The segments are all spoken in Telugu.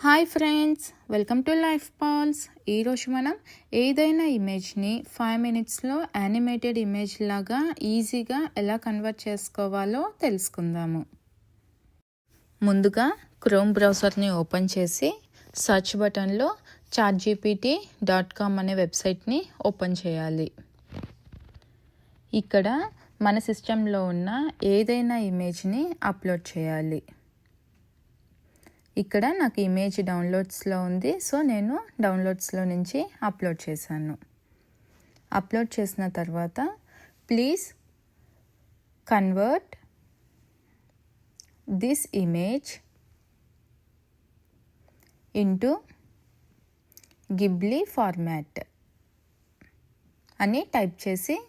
Hi friends, welcome to life pals. ఈరోజు మనం ఏదైనా ఇమేజ్ని 5 మినిట్స్లో యానిమేటెడ్ ఇమేజ్ లాగా ఈజీగా ఎలా కన్వర్ట్ చేసుకోవాలో తెలుసుకుందాము. ముందుగా క్రోమ్ బ్రౌజర్ని ఓపెన్ చేసి సర్చ్ బటన్లో chatgpt.com అనే వెబ్సైట్ని ఓపెన్ చేయాలి. ఇక్కడ మన సిస్టంలో ఉన్న ఏదైనా ఇమేజ్ని అప్లోడ్ చేయాలి. ఇక్కడ నాకు ఇమేజ్ డౌన్లోడ్స్లో ఉంది, సో నేను డౌన్లోడ్స్లో నుంచి అప్లోడ్ చేశాను. అప్లోడ్ చేసిన తర్వాత please convert this image into Ghibli format అని టైప్ చేసి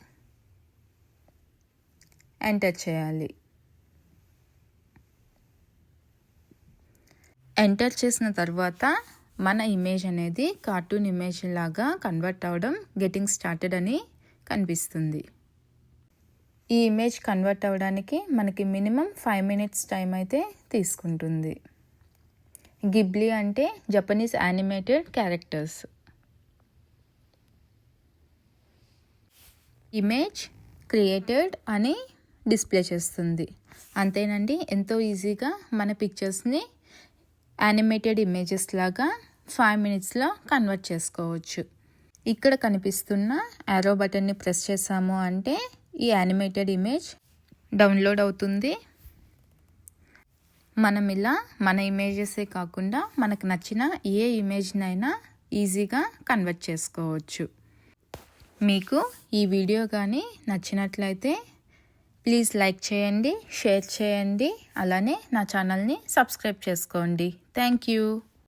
ఎంటర్ చేయాలి. ఎంటర్ చేసిన తర్వాత మన ఇమేజ్ అనేది కార్టూన్ ఇమేజ్ లాగా కన్వర్ట్ అవ్వడం గెటింగ్ స్టార్టెడ్ అని కనిపిస్తుంది. ఈ ఇమేజ్ కన్వర్ట్ అవ్వడానికి మనకి మినిమం 5 మినిట్స్ టైం అయితే తీసుకుంటుంది. గిబ్లీ అంటే Japanese animated characters. Image created అని డిస్ప్లే చేస్తుంది. అంతేనండి, ఎంతో ఈజీగా మన పిక్చర్స్ని యానిమేటెడ్ ఇమేజెస్ లాగా 5 మినిట్స్లో కన్వర్ట్ చేసుకోవచ్చు. ఇక్కడ కనిపిస్తున్న యారో బటన్ని ప్రెస్ చేసాము అంటే ఈ యానిమేటెడ్ ఇమేజ్ డౌన్లోడ్ అవుతుంది. మనం ఇలా మన ఇమేజెసే కాకుండా మనకు నచ్చిన ఏ ఇమేజ్నైనా ఈజీగా కన్వర్ట్ చేసుకోవచ్చు. మీకు ఈ వీడియో కానీ నచ్చినట్లయితే ప్లీజ్ లైక్ చేయండి, షేర్ చేయండి, అలానే నా ఛానల్ని సబ్స్క్రైబ్ చేసుకోండి. Thank you.